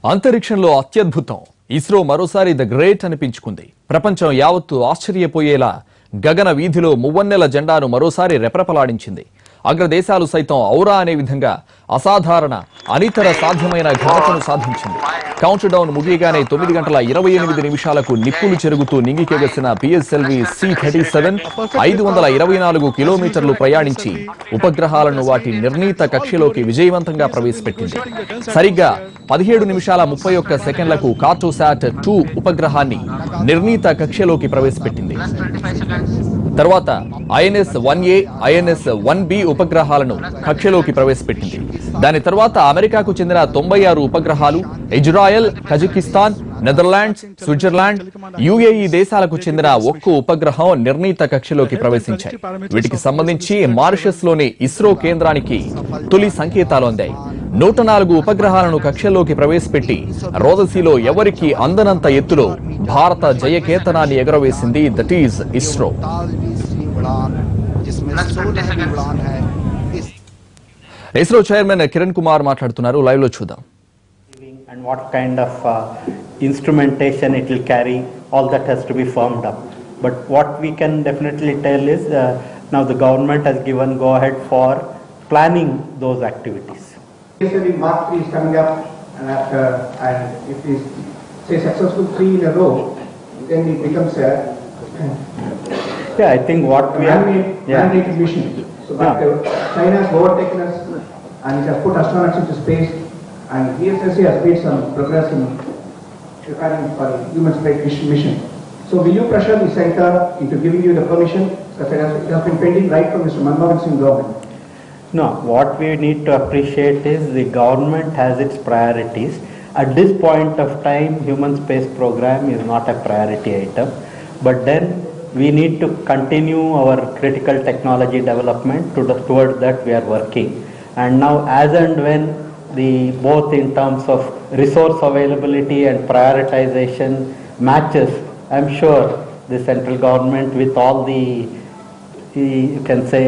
అంతరిక్షంలో అత్యద్భుతం ఇస్రో మరోసారి the great అనిపించుకుంది. ప్రపంచం యావత్తు ఆశ్చర్యపోయేలా గగన వీధిలో మువ్వన్నెల జెండాను మరోసారి రెపరెపలాడించింది. అగ్రదేశాలు సైతం ఔరా అనే విధంగా అసాధారణ అనితర సాధ్యమైన ఘనతను సాధించింది. కౌంట్ డౌన్ ముగియగానే 9 గంటల 28 నిమిషాలకు నిప్పులు చెరుగుతూ నింగికెగసిన PSLV C37 524 కిలోమీటర్లు ప్రయాణించి ఉపగ్రహాలను వాటి నిర్ణీత కక్షలోకి విజయవంతంగా ప్రవేశపెట్టింది. సరిగ్గా 17 నిమిషాల 31 సెకండ్లకు కార్టోసాట్ 2 ఉపగ్రహాన్ని నిర్ణీత కక్షలోకి ప్రవేశపెట్టింది. తర్వాత INS-1A, INS-1B ఉపగ్రహాలను కక్షలోకి ప్రవేశపెట్టింది. దాని తర్వాత అమెరికాకు చెందిన 96 ఉపగ్రహాలు Israel, Kazakhstan, Netherlands, Switzerland, UAE దేశాలకు చెందిన ఒక్కో ఉపగ్రహం నిర్ణీత కక్షలోకి ప్రవేశించాయి. వీటికి సంబంధించి మారిషస్ లోని ఇస్రో కేంద్రానికి తొలి సంకేతాలు అందాయి. 104 ఉపగ్రహాలను కక్షలోకి ప్రవేశపెట్టి రోదసీలో ఎవరికి అందనంత ఎత్తులో భారత జయకేతనాన్ని ఎగరవేసింది. That is ISRO. ISRO chairman Kiran Kumar మాట్లాడుతున్నారు. లైవ్ లో చూద్దాం. And what kind of instrumentation it will carry, all that has to be firmed up. But what we can definitely tell is now the government has given go ahead for planning those activities. PSLV Mark 3 is coming up, and after, and if we say successful 3 in a row, then it becomes a I think what we have mandated mission. So but China has overtaken us and it has put astronauts into space, and PSLV has made some progress in preparing for human space mission. So will you pressure the center into giving you the permission? Because it has been pending right from Mr. Manmohan Singh government. No, what we need to appreciate is the government has its priorities. At this point of time, human space program is not a priority item, but then we need to continue our critical technology development towards that we are working. And now as and when the both in terms of resource availability and prioritization matches, I'm sure the central government with all the you can say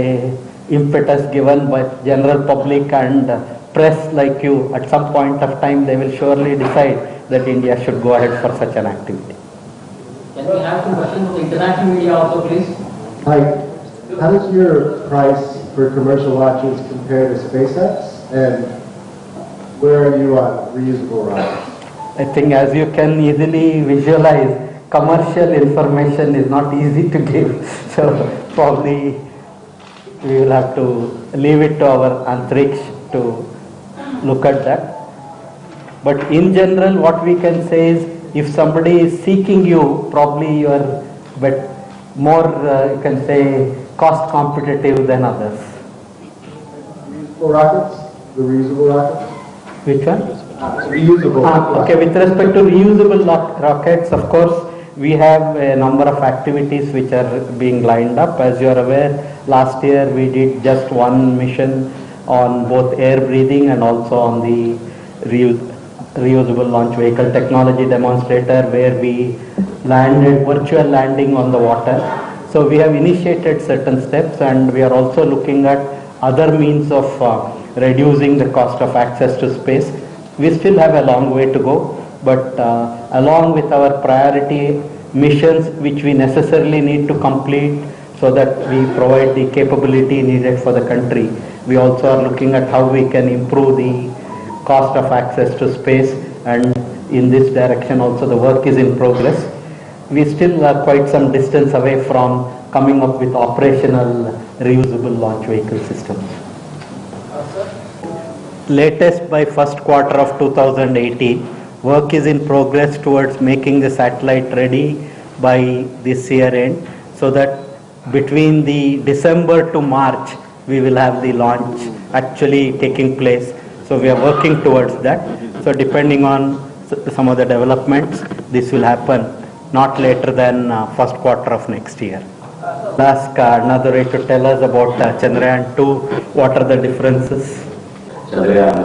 impetus given by general public and press like you, at some point of time they will surely decide that India should go ahead for such an activity. Can we have some questions from the international media also, please? Hi. How does your price for commercial launches compare to SpaceX, and where are you on reusable rockets? I think as you can easily visualize, commercial information is not easy to give, so probably we will have to leave it to our Antriksh to look at that. But in general, what we can say is, if somebody is seeking you, probably you are more, you can say, cost competitive than others. Reusable rockets? The reusable rockets? Which one? Reusable. Okay, with respect to reusable rockets, of course, we have a number of activities which are being lined up. As you are aware, last year we did just one mission on both air breathing and also on the reusable launch vehicle technology demonstrator, where we landed virtual landing on the water. So we have initiated certain steps, and we are also looking at other means of reducing the cost of access to space. We still have a long way to go, but along with our priority missions which we necessarily need to complete so that we provide the capability needed for the country, we also are looking at how we can improve the cost of access to space, and in this direction also the work is in progress. We still are quite some distance away from coming up with operational reusable launch vehicle systems. Latest by first quarter of 2018, work is in progress towards making the satellite ready by this year end, so that between the December to March we will have the launch actually taking place. So we are working towards that. So depending on some of the developments, this will happen not later than first quarter of next year. I'll ask another way to tell us about Chandrayaan 2. What are the differences? Chandrayaan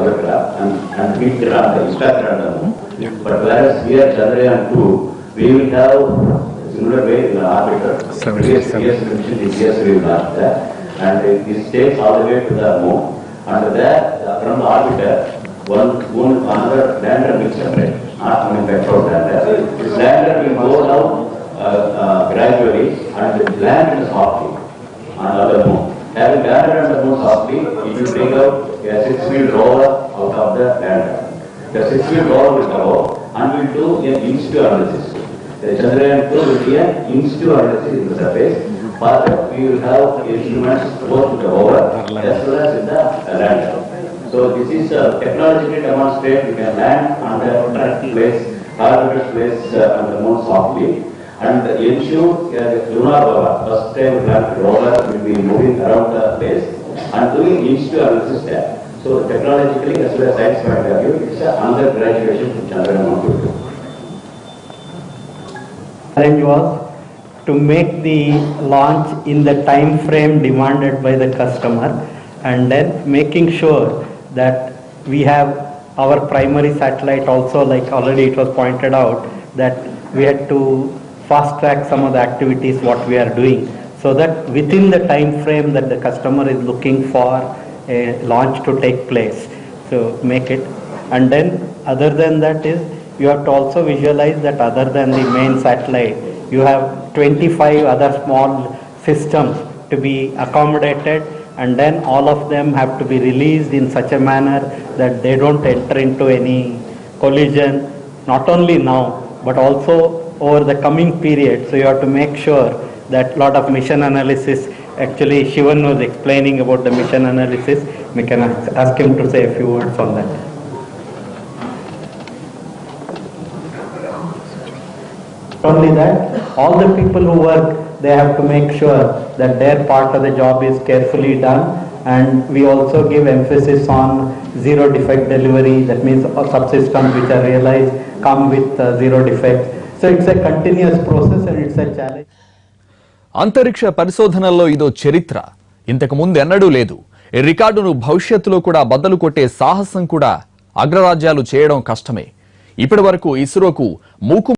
and Vikrant on the Instagram. But whereas here Chandrayaan 2, we will have similar way in the orbiter. Previous mission is yes, we will have that, and it takes all the way to the moon. Under that, from the orbiter, one another lander will separate, not manufactured lander. This lander will go down gradually and land softly on the moon. Having landed on the moon softly, it will take out a 6-wheel roller out of the lander. The 6-wheel roller will come out and will do an in-situ analysis. The Chandrayaan 2 will be an in-situ analysis in the surface. Further, we will have instruments both in the rover as well as in the lander. So this is technologically demonstrate we can land on the place, targeted place on the moon softly, and ensure lunar rover, first time rover will be moving around the place and doing in-situ analysis there. So technologically as well as science point of view, it's another graduation from Chandrayaan 1 to 2. Challenge was to make the launch in the time frame demanded by the customer, and then making sure that we have our primary satellite also, like already it was pointed out, that we had to fast track some of the activities what we are doing, so that within the time frame that the customer is looking for a launch to take place, so make it. And then other than that is, you have to also visualize that other than the main satellite, you have 25 other small systems to be accommodated, and then all of them have to be released in such a manner that they don't enter into any collision, not only now, but also over the coming period. So you have to make sure that lot of mission analysis, actually Shivan was explaining about the mission analysis, we can ask him to say a few words on that. Not only that, all the people who work, they have to make sure that their part of the job is carefully done, and we also give emphasis on zero defect delivery. That means subsystems which are realized come with zero defects. So it's a continuous process and it's a challenge. అంతరిక్ష పరిశోధనల్లో ఇదో చరిత్ర. ఇంతకు ముందు ఎన్నడూ లేదు. ఈ రికార్డును భవిష్యత్తులో కూడా బద్దలు కొట్టే సాహసం కూడా అగ్రరాజ్యాలు చేయడం కష్టమే. ఇప్పటి వరకు ఇస్రోకు మూకు